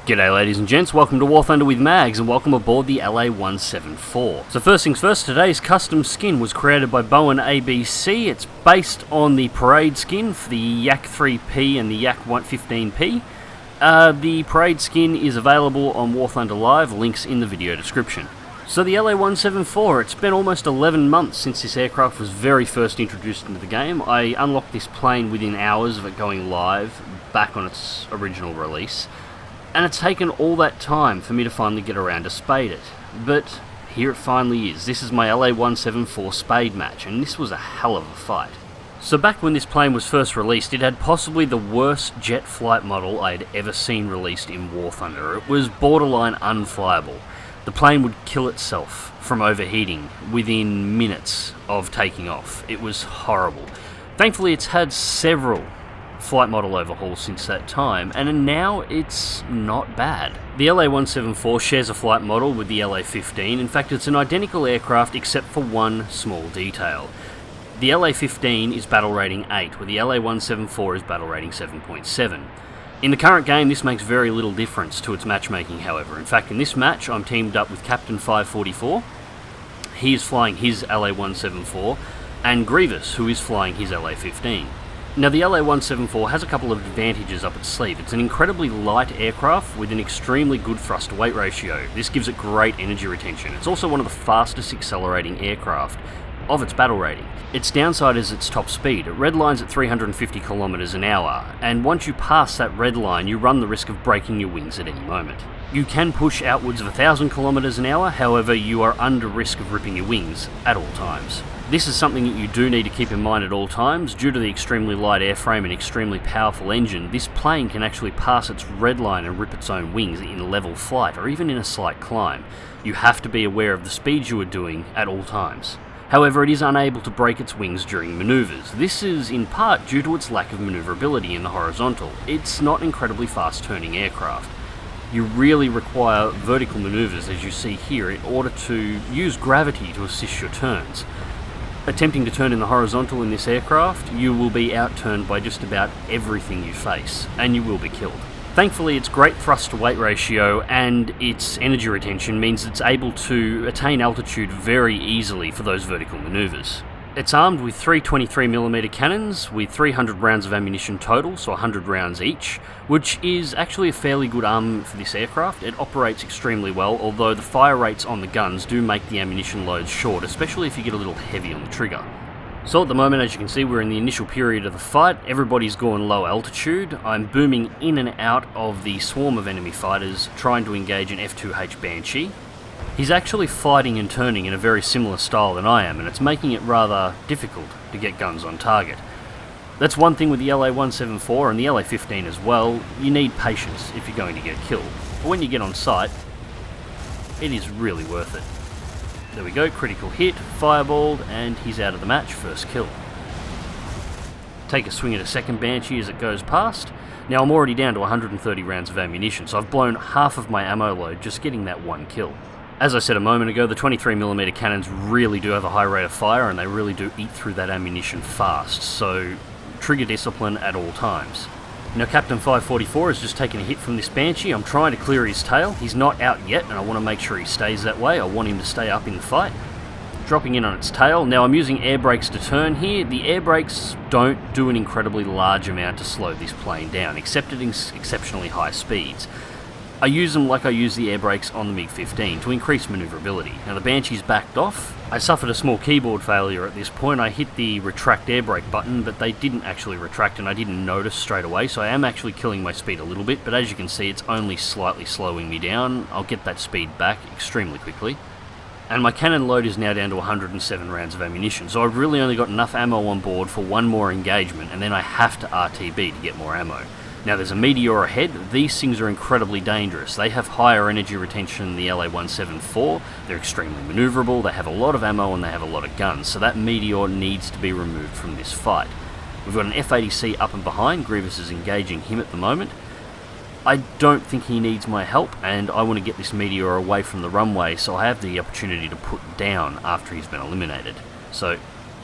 G'day ladies and gents, welcome to War Thunder with Mags and welcome aboard the LA-174. So first things first, today's custom skin was created by Bowenabc. It's based on the Parade skin for the Yak 3P and the Yak 15P. The Parade skin is available on War Thunder Live, links in the video description. So the LA-174, it's been almost 11 months since this aircraft was very first introduced into the game. I unlocked this plane within hours of it going live, back on its original release. And it's taken all that time for me to finally get around to Spade it. But here it finally is. This is my LA-174 Spade match, and this was a hell of a fight. So back when this plane was first released, it had possibly the worst jet flight model I had ever seen released in War Thunder. It was borderline unflyable. The plane would kill itself from overheating within minutes of taking off. It was horrible. Thankfully, it's had several flight model overhauls since that time, and now it's not bad. The LA-174 shares a flight model with the LA-15. In fact, it's an identical aircraft except for one small detail. The LA-15 is battle rating 8, where the LA-174 is battle rating 7.7. In the current game, this makes very little difference to its matchmaking, however. In fact, in this match, I'm teamed up with Captain 544. He is flying his LA-174, and Grivius, who is flying his LA-15. Now, the LA-174 has a couple of advantages up its sleeve. It's an incredibly light aircraft with an extremely good thrust-to-weight ratio. This gives it great energy retention. It's also one of the fastest accelerating aircraft of its battle rating. Its downside is its top speed. It redlines at 350 kilometers an hour, and once you pass that red line, you run the risk of breaking your wings at any moment. You can push outwards of 1,000 kilometers an hour, however, you are under risk of ripping your wings at all times. This is something that you do need to keep in mind at all times. Due to the extremely light airframe and extremely powerful engine, this plane can actually pass its red line and rip its own wings in level flight, or even in a slight climb. You have to be aware of the speeds you are doing at all times. However, it is unable to break its wings during maneuvers. This is in part due to its lack of maneuverability in the horizontal. It's not an incredibly fast turning aircraft. You really require vertical maneuvers, as you see here, in order to use gravity to assist your turns. Attempting to turn in the horizontal in this aircraft, you will be outturned by just about everything you face, and you will be killed. Thankfully, its great thrust-to-weight ratio and its energy retention means it's able to attain altitude very easily for those vertical maneuvers. It's armed with three 23mm cannons with 300 rounds of ammunition total, so 100 rounds each, which is actually a fairly good armament for this aircraft. It operates extremely well, although the fire rates on the guns do make the ammunition loads short, especially if you get a little heavy on the trigger. So at the moment, as you can see, we're in the initial period of the fight. Everybody's gone low altitude. I'm booming in and out of the swarm of enemy fighters, trying to engage an F2H Banshee. He's actually fighting and turning in a very similar style than I am, and it's making it rather difficult to get guns on target. That's one thing with the LA-174 and the LA-15 as well. You need patience if you're going to get killed. But when you get on sight, it is really worth it. There we go, critical hit, fireballed, and he's out of the match, first kill. Take a swing at a second Banshee as it goes past. Now I'm already down to 130 rounds of ammunition, so I've blown half of my ammo load just getting that one kill. As I said a moment ago, the 23mm cannons really do have a high rate of fire, and they really do eat through that ammunition fast, so trigger discipline at all times. Now Captain 544 has just taken a hit from this Banshee. I'm trying to clear his tail. He's not out yet, and I want to make sure he stays that way. I want him to stay up in the fight. Dropping in on its tail. Now I'm using air brakes to turn here. The air brakes don't do an incredibly large amount to slow this plane down, except at exceptionally high speeds. I use them like I use the air brakes on the MiG-15 to increase maneuverability. Now the Banshee's backed off. I suffered a small keyboard failure at this point. I hit the retract air brake button, but they didn't actually retract and I didn't notice straight away, so I am actually killing my speed a little bit, but as you can see, it's only slightly slowing me down. I'll get that speed back extremely quickly. And my cannon load is now down to 107 rounds of ammunition, so I've really only got enough ammo on board for one more engagement, and then I have to RTB to get more ammo. Now there's a Meteor ahead. These things are incredibly dangerous. They have higher energy retention than the LA-174, they're extremely maneuverable, they have a lot of ammo and they have a lot of guns, so that Meteor needs to be removed from this fight. We've got an F-80C up and behind. Grievous is engaging him at the moment. I don't think he needs my help, and I want to get this Meteor away from the runway so I have the opportunity to put down after he's been eliminated. So,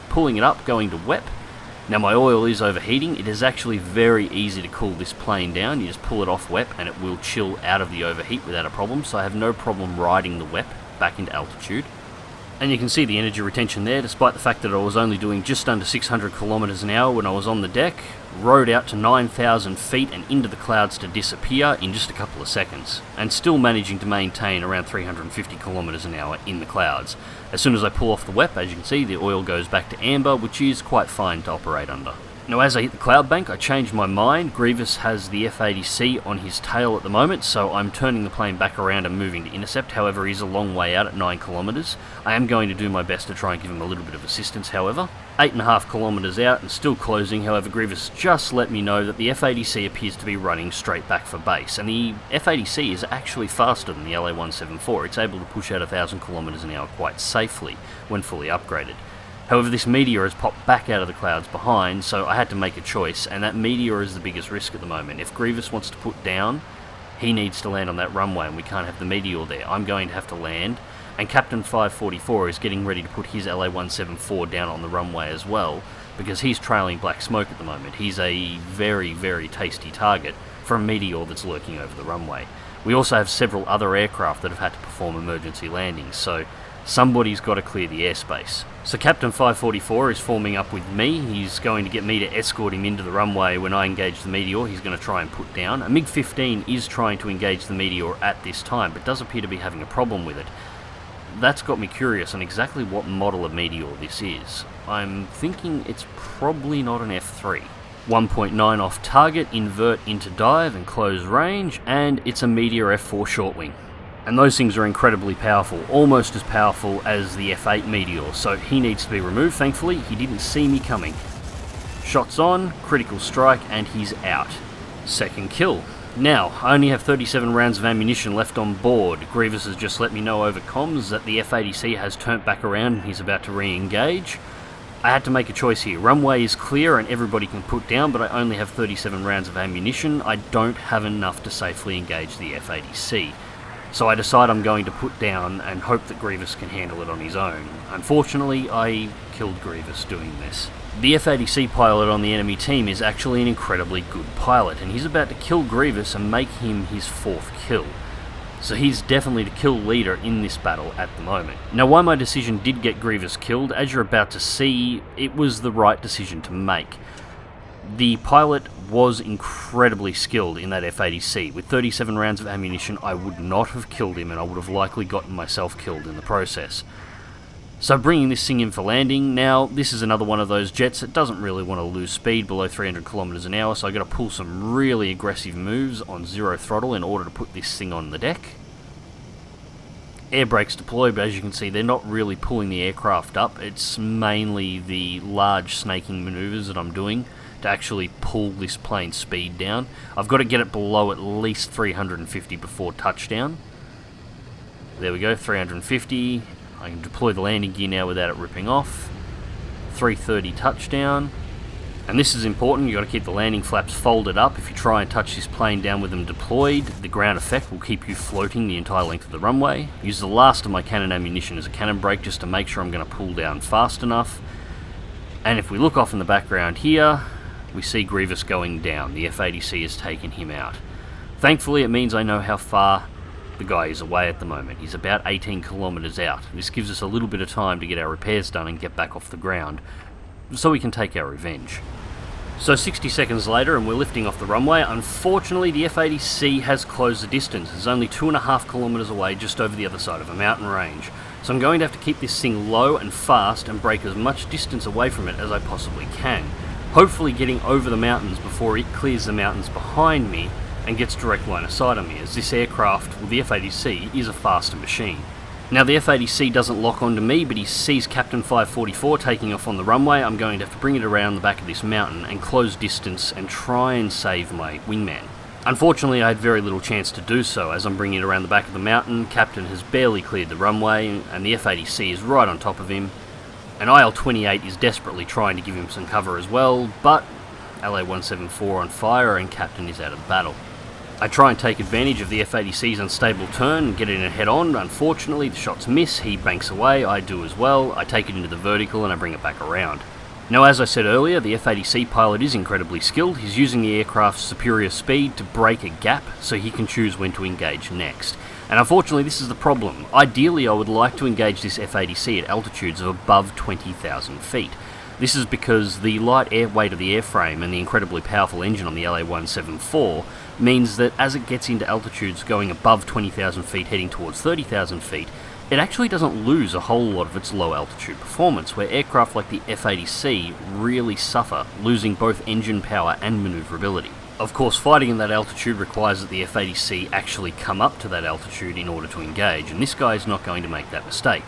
pulling it up, going to WEP, Now my oil is overheating. It is actually very easy to cool this plane down. You just pull it off WEP and it will chill out of the overheat without a problem, so I have no problem riding the WEP back into altitude. And you can see the energy retention there, despite the fact that I was only doing just under 600 kilometers an hour when I was on the deck, rode out to 9,000 feet and into the clouds to disappear in just a couple of seconds, and still managing to maintain around 350 kilometers an hour in the clouds. As soon as I pull off the WEP, as you can see, the oil goes back to amber, which is quite fine to operate under. Now as I hit the cloud bank, I changed my mind. Grievous has the F-80C on his tail at the moment, so I'm turning the plane back around and moving to intercept. However, he's a long way out at 9 kilometers. I am going to do my best to try and give him a little bit of assistance, however. 8.5 kilometers out and still closing. However, Grievous just let me know that the F-80C appears to be running straight back for base, and the F-80C is actually faster than the LA-174. It's able to push out 1,000 kilometers an hour quite safely when fully upgraded. However, this meteor has popped back out of the clouds behind, so I had to make a choice, and that meteor is the biggest risk at the moment. If Grievous wants to put down, he needs to land on that runway, and we can't have the meteor there. I'm going to have to land, and Captain 544 is getting ready to put his LA-174 down on the runway as well, because he's trailing black smoke at the moment. He's a very, very tasty target for a meteor that's lurking over the runway. We also have several other aircraft that have had to perform emergency landings, so somebody's got to clear the airspace. So Captain 544 is forming up with me. He's going to get me to escort him into the runway when I engage the meteor. He's going to try and put down. A MiG-15 is trying to engage the meteor at this time, but does appear to be having a problem with it. That's got me curious on exactly what model of meteor this is. I'm thinking it's probably not an F3. 1.9 off target, invert into dive and close range, and it's a Meteor F4 shortwing. And those things are incredibly powerful, almost as powerful as the F8 Meteor, so he needs to be removed. Thankfully, he didn't see me coming. Shots on, critical strike, and he's out. Second kill. Now, I only have 37 rounds of ammunition left on board. Grievous has just let me know over comms that the F-80C has turned back around and he's about to re-engage. I had to make a choice here. Runway is clear and everybody can put down, but I only have 37 rounds of ammunition. I don't have enough to safely engage the F-80C. So I decide I'm going to put down and hope that Grievous can handle it on his own. Unfortunately, I killed Grievous doing this. The F-80C pilot on the enemy team is actually an incredibly good pilot, and he's about to kill Grievous and make him his 4th kill. So he's definitely the kill leader in this battle at the moment. Now, why my decision did get Grievous killed, as you're about to see, it was the right decision to make. The pilot was incredibly skilled in that F-80C. With 37 rounds of ammunition, I would not have killed him, and I would have likely gotten myself killed in the process. So bringing this thing in for landing. Now, this is another one of those jets that doesn't really want to lose speed below 300 kilometers an hour, so I got to pull some really aggressive moves on 0 throttle in order to put this thing on the deck. Air brakes deployed, but as you can see, they're not really pulling the aircraft up. It's mainly the large snaking maneuvers that I'm doing to actually pull this plane's speed down. I've got to get it below at least 350 before touchdown. There we go, 350. I can deploy the landing gear now without it ripping off. 330 touchdown. And this is important, you've got to keep the landing flaps folded up. If you try and touch this plane down with them deployed, the ground effect will keep you floating the entire length of the runway. Use the last of my cannon ammunition as a cannon brake just to make sure I'm going to pull down fast enough. And if we look off in the background here, we see Grievous going down. The F-80C has taken him out. Thankfully, it means I know how far the guy is away at the moment. He's about 18 kilometers out. This gives us a little bit of time to get our repairs done and get back off the ground, so we can take our revenge. So 60 seconds later and we're lifting off the runway. Unfortunately, the F-80C has closed the distance. It's only 2.5 kilometers away, just over the other side of a mountain range. So I'm going to have to keep this thing low and fast and break as much distance away from it as I possibly can. Hopefully getting over the mountains before it clears the mountains behind me and gets direct line of sight on me, as this aircraft, well, the F-80C, is a faster machine. Now, the F-80C doesn't lock onto me, but he sees Captain 544 taking off on the runway. I'm going to have to bring it around the back of this mountain and close distance and try and save my wingman. Unfortunately, I had very little chance to do so. As I'm bringing it around the back of the mountain, Captain has barely cleared the runway, and the F-80C is right on top of him. And IL-28 is desperately trying to give him some cover as well, but LA-174 on fire and Captain is out of the battle. I try and take advantage of the F-80C's unstable turn and get it in head-on. Unfortunately, the shots miss, he banks away, I do as well. I take it into the vertical and I bring it back around. Now, as I said earlier, the F-80C pilot is incredibly skilled. He's using the aircraft's superior speed to break a gap so he can choose when to engage next. And unfortunately, this is the problem. Ideally, I would like to engage this F-80C at altitudes of above 20,000 feet. This is because the light air weight of the airframe and the incredibly powerful engine on the LA-174 means that as it gets into altitudes going above 20,000 feet heading towards 30,000 feet, it actually doesn't lose a whole lot of its low altitude performance, where aircraft like the F-80C really suffer, losing both engine power and manoeuvrability. Of course, fighting in that altitude requires that the F-80C actually come up to that altitude in order to engage, and this guy is not going to make that mistake.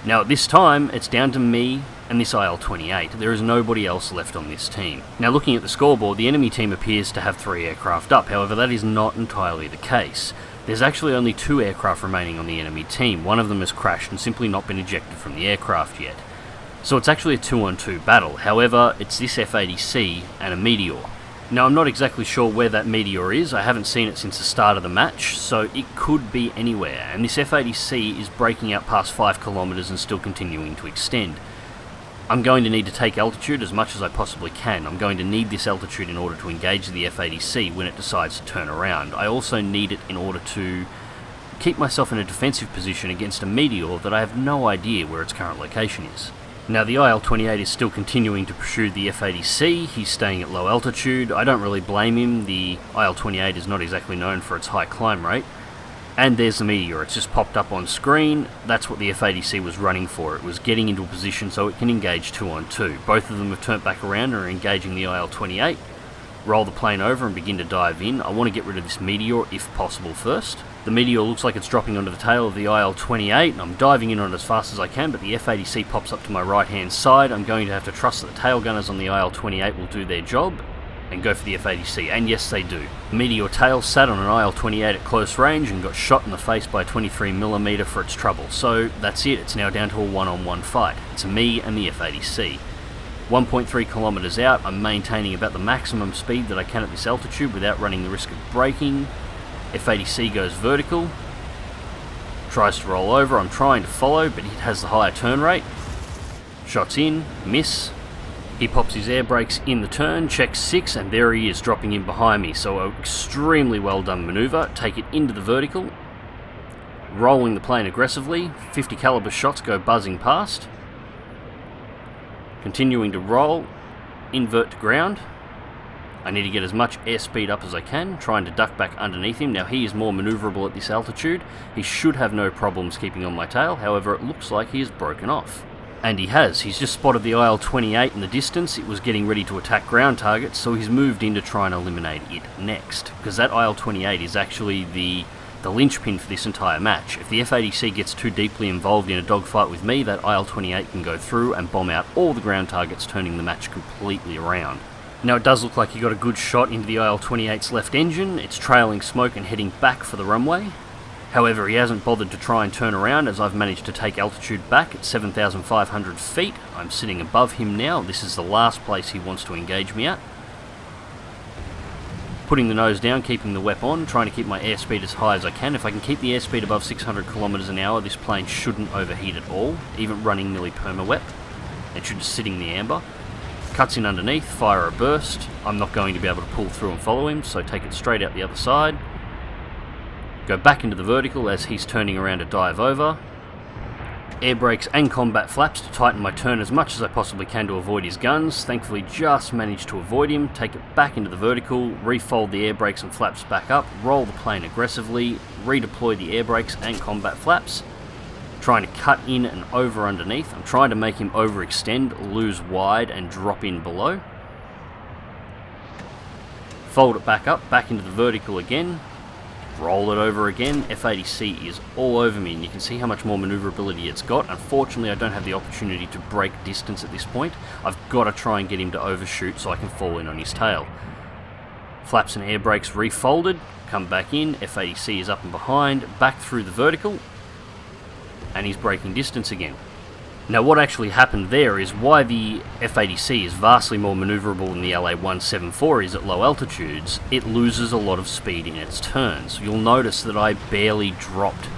Now at this time, it's down to me and this IL-28. There is nobody else left on this team. Now looking at the scoreboard, the enemy team appears to have 3 aircraft up, however that is not entirely the case. There's actually only 2 aircraft remaining on the enemy team. One of them has crashed and simply not been ejected from the aircraft yet. So it's actually a 2-on-2 battle, however it's this F-80C and a Meteor. Now I'm not exactly sure where that Meteor is, I haven't seen it since the start of the match, so it could be anywhere, and this F-80C is breaking out past 5 kilometers and still continuing to extend. I'm going to need to take altitude as much as I possibly can. I'm going to need this altitude in order to engage the F-80C when it decides to turn around. I also need it in order to keep myself in a defensive position against a Meteor that I have no idea where its current location is. Now the IL-28 is still continuing to pursue the F-80C, he's staying at low altitude. I don't really blame him, the IL-28 is not exactly known for its high climb rate. And there's the Meteor, it's just popped up on screen. That's what the F-80C was running for, it was getting into a position so it can engage 2-on-2. Both of them have turned back around and are engaging the IL-28. Roll the plane over and begin to dive in. I want to get rid of this Meteor if possible first. The Meteor looks like it's dropping onto the tail of the IL-28, and I'm diving in on it as fast as I can, but the F-80C pops up to my right hand side. I'm going to have to trust that the tail gunners on the IL-28 will do their job and go for the F-80C, and yes they do. The Meteor tail sat on an IL-28 at close range and got shot in the face by 23mm for its trouble, so that's it, it's now down to a one-on-one fight. It's me and the F-80C. 1.3 kilometers out, I'm maintaining about the maximum speed that I can at this altitude without running the risk of braking. F-80C goes vertical, tries to roll over, I'm trying to follow, but it has the higher turn rate. Shots in, miss. He pops his air brakes in the turn, checks 6, and there he is dropping in behind me. So an extremely well done maneuver. Take it into the vertical, rolling the plane aggressively. 50 caliber shots go buzzing past. Continuing to roll, invert to ground. I need to get as much airspeed up as I can, trying to duck back underneath him. Now he is more manoeuvrable at this altitude. He should have no problems keeping on my tail, however it looks like he has broken off. And he has. He's just spotted the IL-28 in the distance. It was getting ready to attack ground targets, so he's moved in to try and eliminate it next. Because that IL-28 is actually the linchpin for this entire match. If the F-80C gets too deeply involved in a dogfight with me, that IL-28 can go through and bomb out all the ground targets, turning the match completely around. Now it does look like he got a good shot into the IL-28's left engine. It's trailing smoke and heading back for the runway. However, he hasn't bothered to try and turn around as I've managed to take altitude back at 7,500 feet. I'm sitting above him now. This is the last place he wants to engage me at. Putting the nose down, keeping the WEP on, trying to keep my airspeed as high as I can. If I can keep the airspeed above 600 kilometers an hour, this plane shouldn't overheat at all, even running nearly perma-WEP. It should just sitting in the amber. Cuts in underneath, fire a burst. I'm not going to be able to pull through and follow him, so take it straight out the other side. Go back into the vertical as he's turning around to dive over. Air brakes and combat flaps to tighten my turn as much as I possibly can to avoid his guns. Thankfully just managed to avoid him. Take it back into the vertical, refold the air brakes and flaps back up, roll the plane aggressively, redeploy the air brakes and combat flaps. Trying to cut in and over underneath. I'm trying to make him overextend, lose wide and drop in below. Fold it back up, back into the vertical again. Roll it over again. F-80C is all over me and you can see how much more manoeuvrability it's got. Unfortunately I don't have the opportunity to break distance at this point. I've got to try and get him to overshoot so I can fall in on his tail. Flaps and air brakes refolded, come back in, F-80C is up and behind, back through the vertical, and he's breaking distance again. Now what actually happened there is why the F-80C is vastly more manoeuvrable than the LA-174 is at low altitudes. It loses a lot of speed in its turns. You'll notice that I barely dropped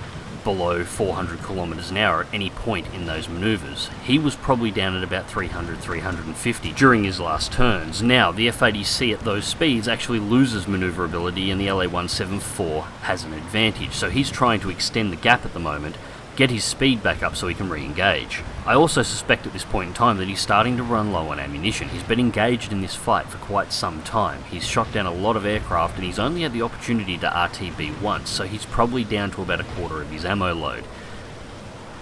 below 400 kilometers an hour at any point in those maneuvers. He was probably down at about 300, 350 during his last turns. Now, the F80C at those speeds actually loses maneuverability, and the LA174 has an advantage, so he's trying to extend the gap at the moment, get his speed back up so he can re-engage. I also suspect at this point in time that he's starting to run low on ammunition. He's been engaged in this fight for quite some time. He's shot down a lot of aircraft and he's only had the opportunity to RTB once, so he's probably down to about a quarter of his ammo load.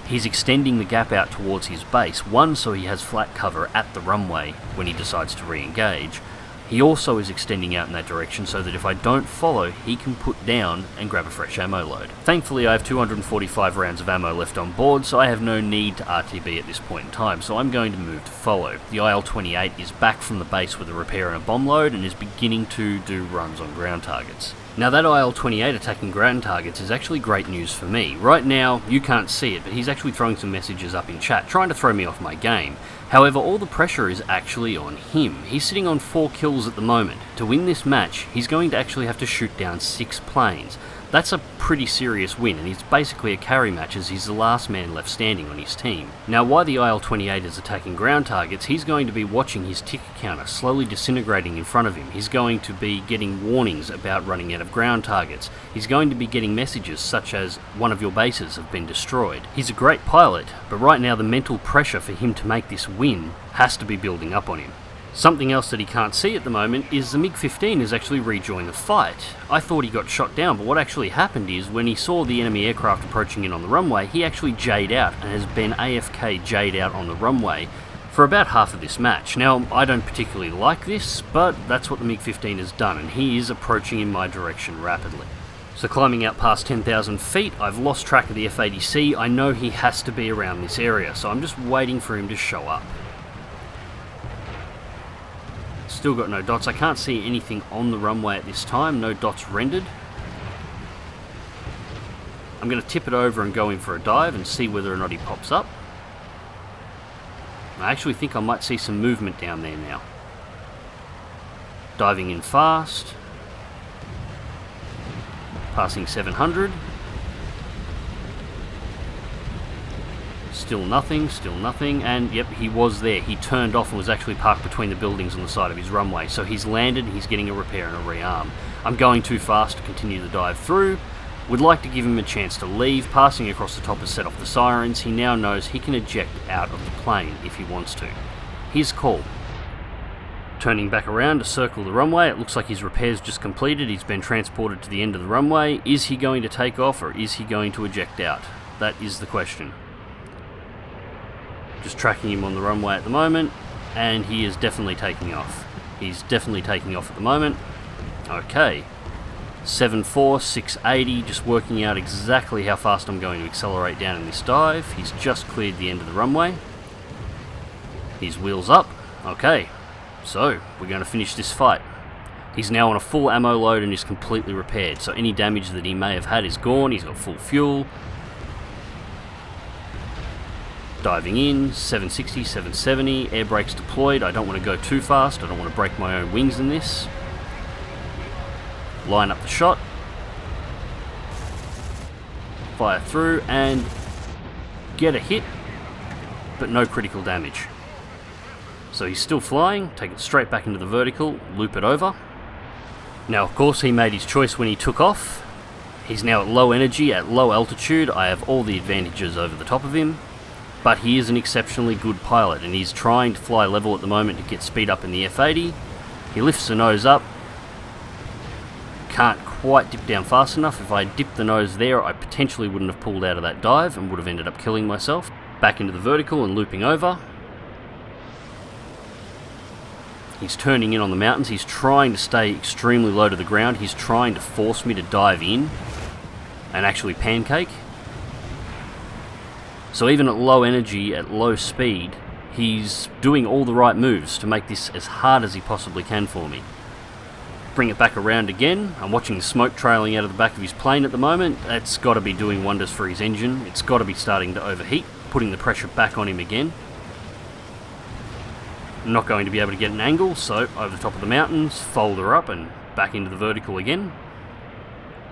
He's extending the gap out towards his base, one, so he has flat cover at the runway when he decides to re-engage. He also is extending out in that direction so that if I don't follow, he can put down and grab a fresh ammo load. Thankfully, I have 245 rounds of ammo left on board, so I have no need to RTB at this point in time, so I'm going to move to follow. The IL-28 is back from the base with a repair and a bomb load and is beginning to do runs on ground targets. Now that IL-28 attacking ground targets is actually great news for me. Right now, you can't see it, but he's actually throwing some messages up in chat, trying to throw me off my game. However, all the pressure is actually on him. He's sitting on 4 kills at the moment. To win this match, he's going to actually have to shoot down 6 planes. That's a pretty serious win, and it's basically a carry match as he's the last man left standing on his team. Now, while the IL-28 is attacking ground targets, he's going to be watching his ticker counter slowly disintegrating in front of him. He's going to be getting warnings about running out of ground targets. He's going to be getting messages such as, one of your bases have been destroyed. He's a great pilot, but right now the mental pressure for him to make this win has to be building up on him. Something else that he can't see at the moment is the MiG-15 has actually rejoined the fight. I thought he got shot down, but what actually happened is when he saw the enemy aircraft approaching in on the runway, he actually J'd out and has been AFK J'd out on the runway for about half of this match. Now, I don't particularly like this, but that's what the MiG-15 has done, and he is approaching in my direction rapidly. So climbing out past 10,000 feet, I've lost track of the F-80C. I know he has to be around this area, so I'm just waiting for him to show up. Still got no dots. I can't see anything on the runway at this time. No dots rendered. I'm going to tip it over and go in for a dive and see whether or not he pops up. I actually think I might see some movement down there now. Diving in fast. Passing 700. Still nothing, and yep, he was there. He turned off and was actually parked between the buildings on the side of his runway. So he's landed, he's getting a repair and a rearm. I'm going too fast to continue the dive through. Would like to give him a chance to leave. Passing across the top has set off the sirens. He now knows he can eject out of the plane if he wants to. His call. Turning back around to circle the runway, it looks like his repair's just completed. He's been transported to the end of the runway. Is he going to take off or is he going to eject out? That is the question. Just tracking him on the runway at the moment, and he is definitely taking off. He's definitely taking off at the moment. Okay. 7.4, 680, just working out exactly how fast I'm going to accelerate down in this dive. He's just cleared the end of the runway. His wheels up. Okay. So, we're going to finish this fight. He's now on a full ammo load and is completely repaired, so any damage that he may have had is gone. He's got full fuel. Diving in, 760, 770, air brakes deployed. I don't want to go too fast, I don't want to break my own wings in this. Line up the shot. Fire through and get a hit, but no critical damage. So he's still flying, take it straight back into the vertical, loop it over. Now of course he made his choice when he took off. He's now at low energy, at low altitude. I have all the advantages over the top of him. But he is an exceptionally good pilot, and he's trying to fly level at the moment to get speed up in the F-80. He lifts the nose up. Can't quite dip down fast enough. If I dipped the nose there, I potentially wouldn't have pulled out of that dive and would have ended up killing myself. Back into the vertical and looping over. He's turning in on the mountains. He's trying to stay extremely low to the ground. He's trying to force me to dive in and actually pancake. So even at low energy, at low speed, he's doing all the right moves to make this as hard as he possibly can for me. Bring it back around again. I'm watching the smoke trailing out of the back of his plane at the moment. That's got to be doing wonders for his engine. It's got to be starting to overheat, putting the pressure back on him again. I'm not going to be able to get an angle, so over the top of the mountains, fold her up and back into the vertical again.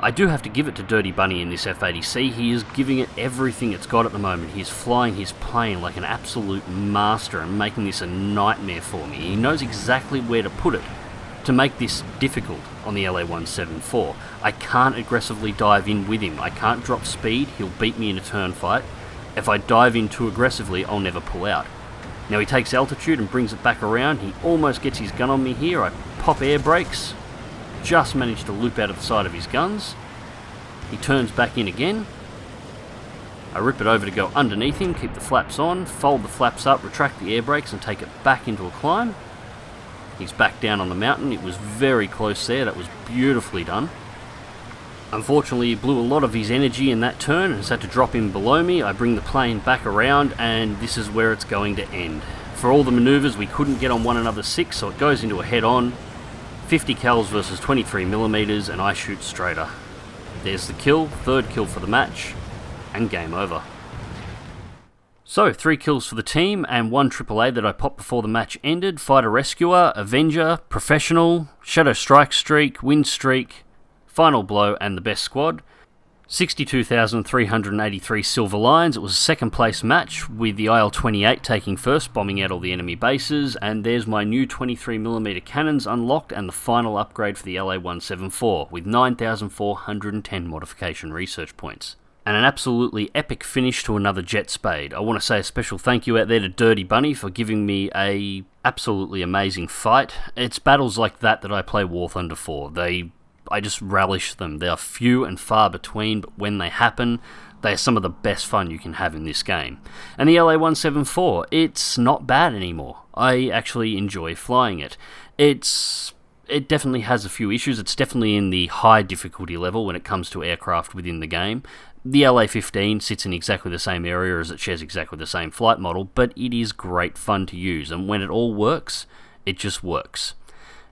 I do have to give it to Dirty Bunny in this F-80C. He is giving it everything it's got at the moment. He's flying his plane like an absolute master and making this a nightmare for me. He knows exactly where to put it to make this difficult on the LA-174. I can't aggressively dive in with him. I can't drop speed. He'll beat me in a turn fight. If I dive in too aggressively, I'll never pull out. Now he takes altitude and brings it back around. He almost gets his gun on me here. I pop air brakes. Just managed to loop out of the side of his guns. He turns back in again. I rip it over to go underneath him, keep the flaps on, fold the flaps up, retract the air brakes and take it back into a climb. He's back down on the mountain. It was very close there. That was beautifully done. Unfortunately, he blew a lot of his energy in that turn and has had to drop in below me. I bring the plane back around and this is where it's going to end. For all the maneuvers, we couldn't get on one another's 6, so it goes into a head-on. 50 cals versus 23mm, and I shoot straighter. There's the kill, third kill for the match, and game over. So, 3 kills for the team, and 1 AAA that I popped before the match ended. Fighter Rescuer, Avenger, Professional, Shadow Strike Streak, Win Streak, Final Blow, and the Best Squad. 62,383 silver lines. It was a second place match with the IL-28 taking first, bombing out all the enemy bases, and there's my new 23mm cannons unlocked and the final upgrade for the LA-174 with 9,410 modification research points. And an absolutely epic finish to another Jet Spade. I want to say a special thank you out there to Dirty Bunny for giving me a absolutely amazing fight. It's battles like that that I play War Thunder for. I just relish them. They are few and far between, but when they happen, they are some of the best fun you can have in this game. And the LA-174, it's not bad anymore. I actually enjoy flying it. It definitely has a few issues. It's definitely in the high difficulty level when it comes to aircraft within the game. The LA-15 sits in exactly the same area as it shares exactly the same flight model, but it is great fun to use, and when it all works, it just works.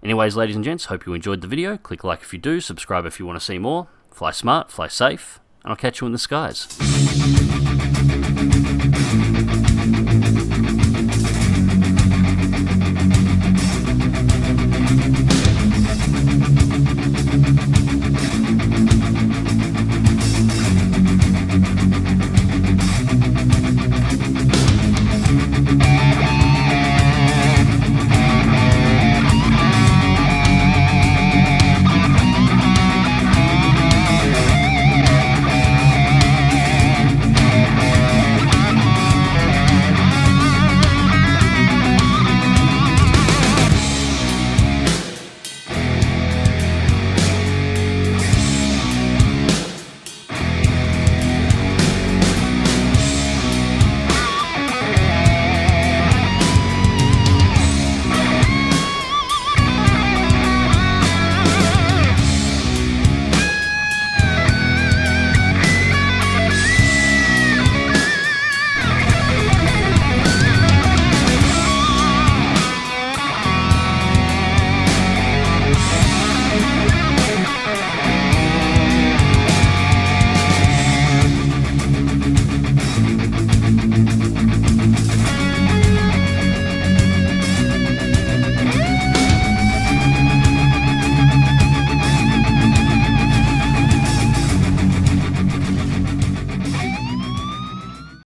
Anyways, ladies and gents, hope you enjoyed the video. Click like if you do, subscribe if you want to see more. Fly smart, fly safe, and I'll catch you in the skies.